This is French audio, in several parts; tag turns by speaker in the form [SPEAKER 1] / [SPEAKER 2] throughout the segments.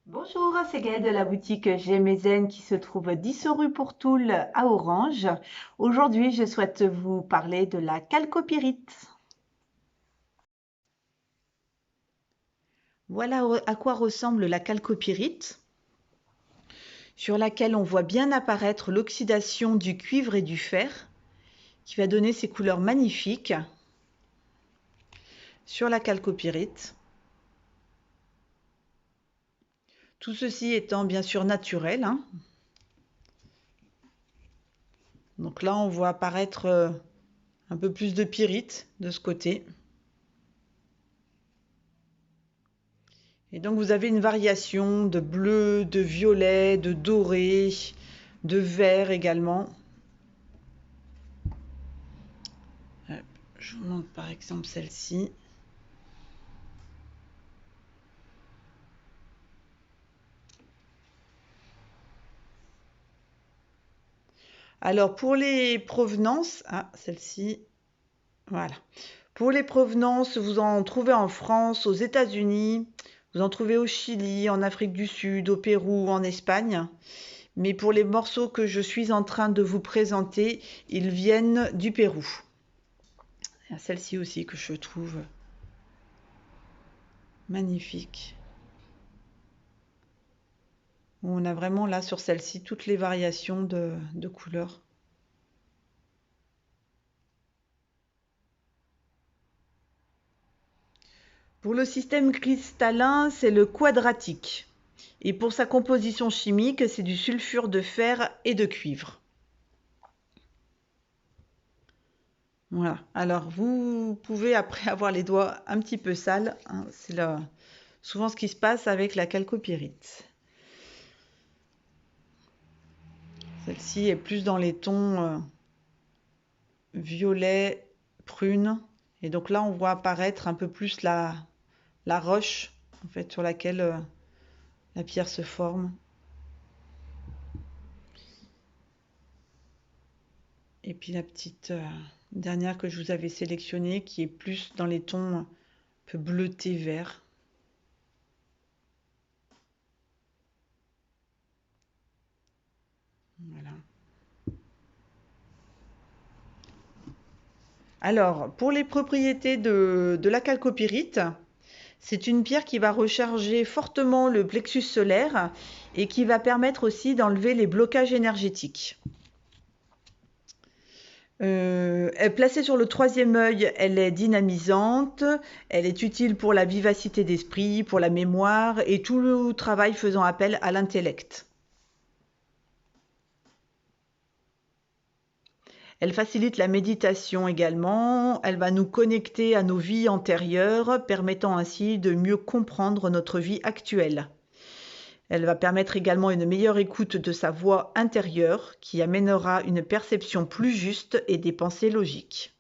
[SPEAKER 1] Bonjour, c'est Gaëlle de la boutique Gémézen qui se trouve 10 rue Pourtoul à Orange. Aujourd'hui, je souhaite vous parler de la chalcopyrite. Voilà à quoi ressemble la chalcopyrite, sur laquelle on voit bien apparaître l'oxydation du cuivre et du fer, qui va donner ces couleurs magnifiques sur la chalcopyrite. Tout ceci étant bien sûr naturel, hein. Donc là, on voit apparaître un peu plus de pyrite de ce côté. Et donc vous avez une variation de bleu, de violet, de doré, de vert également. Je vous montre par exemple celle-ci. Alors pour les provenances, celle-ci, voilà. Pour les provenances, vous en trouvez en France, aux États-Unis, vous en trouvez au Chili, en Afrique du Sud, au Pérou, en Espagne. Mais pour les morceaux que je suis en train de vous présenter, ils viennent du Pérou. Il y a celle-ci aussi que je trouve magnifique. On a vraiment là sur celle-ci toutes les variations de couleurs. Pour le système cristallin, c'est le quadratique. Et pour sa composition chimique, c'est du sulfure de fer et de cuivre. Voilà. Alors, vous pouvez après avoir les doigts un petit peu sales, hein, c'est souvent ce qui se passe avec la chalcopyrite. Celle-ci est plus dans les tons violet, prune. Et donc là, on voit apparaître un peu plus la roche en fait, sur laquelle la pierre se forme. Et puis la petite dernière que je vous avais sélectionnée qui est plus dans les tons un peu bleuté vert. Voilà. Alors, pour les propriétés de la chalcopyrite, c'est une pierre qui va recharger fortement le plexus solaire et qui va permettre aussi d'enlever les blocages énergétiques. Placée sur le troisième œil, elle est dynamisante, elle est utile pour la vivacité d'esprit, pour la mémoire et tout le travail faisant appel à l'intellect. Elle facilite la méditation également, elle va nous connecter à nos vies antérieures, permettant ainsi de mieux comprendre notre vie actuelle. Elle va permettre également une meilleure écoute de sa voix intérieure qui amènera une perception plus juste et des pensées logiques.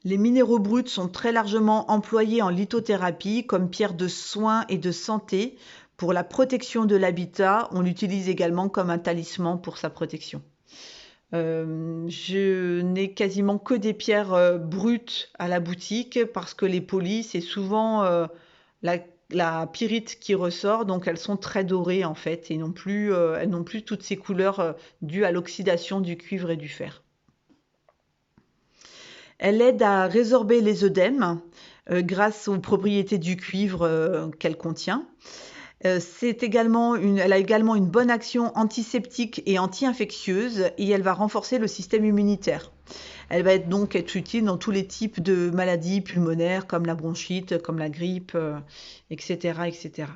[SPEAKER 1] Les minéraux bruts sont très largement employés en lithothérapie comme pierre de soin et de santé. Pour la protection de l'habitat, on l'utilise également comme un talisman pour sa protection. Je n'ai quasiment que des pierres brutes à la boutique parce que les polis, c'est souvent la pyrite qui ressort, donc elles sont très dorées en fait et elles n'ont plus toutes ces couleurs dues à l'oxydation du cuivre et du fer. Elle aide à résorber les œdèmes grâce aux propriétés du cuivre qu'elle contient. Elle a également une bonne action antiseptique et anti-infectieuse et elle va renforcer le système immunitaire. Elle va donc être utile dans tous les types de maladies pulmonaires comme la bronchite, comme la grippe, etc., etc.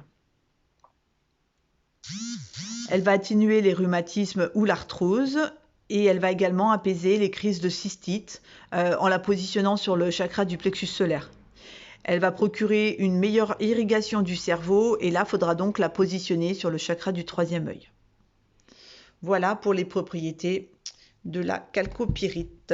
[SPEAKER 1] Elle va atténuer les rhumatismes ou l'arthrose et elle va également apaiser les crises de cystite en la positionnant sur le chakra du plexus solaire. Elle va procurer une meilleure irrigation du cerveau et là, il faudra donc la positionner sur le chakra du troisième œil. Voilà pour les propriétés de la chalcopyrite.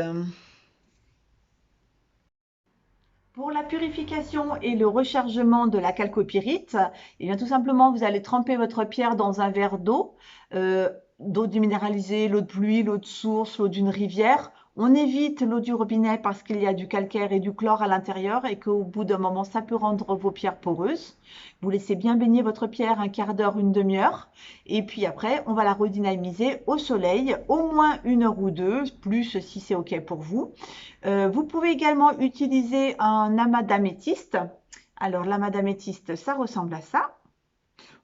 [SPEAKER 1] Pour la purification et le rechargement de la chalcopyrite, eh bien tout simplement, vous allez tremper votre pierre dans un verre d'eau, d'eau déminéralisée, l'eau de pluie, l'eau de source, l'eau d'une rivière On évite l'eau du robinet parce qu'il y a du calcaire et du chlore à l'intérieur et qu'au bout d'un moment, ça peut rendre vos pierres poreuses. Vous laissez bien baigner votre pierre un quart d'heure, une demi-heure. Et puis après, on va la redynamiser au soleil, au moins 1 heure ou 2, plus si c'est OK pour vous. Vous pouvez également utiliser un amas d'améthyste. Alors, l'amas d'améthyste, ça ressemble à ça.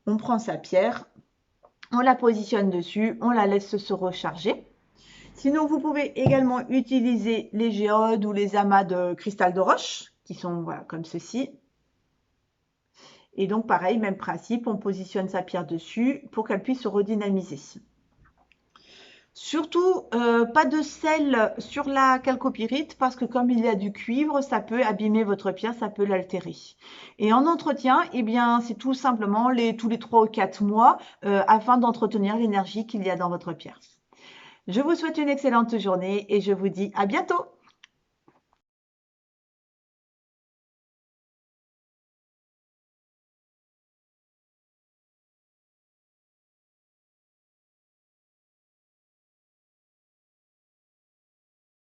[SPEAKER 1] On prend sa pierre, on la positionne dessus, on la laisse se recharger. Sinon, vous pouvez également utiliser les géodes ou les amas de cristal de roche, qui sont voilà, comme ceci. Et donc, pareil, même principe, on positionne sa pierre dessus pour qu'elle puisse se redynamiser. Surtout, pas de sel sur la calcopyrite parce que comme il y a du cuivre, ça peut abîmer votre pierre, ça peut l'altérer. Et en entretien, eh bien, c'est tout simplement tous les 3 ou 4 mois afin d'entretenir l'énergie qu'il y a dans votre pierre. Je vous souhaite une excellente journée et je vous dis à bientôt.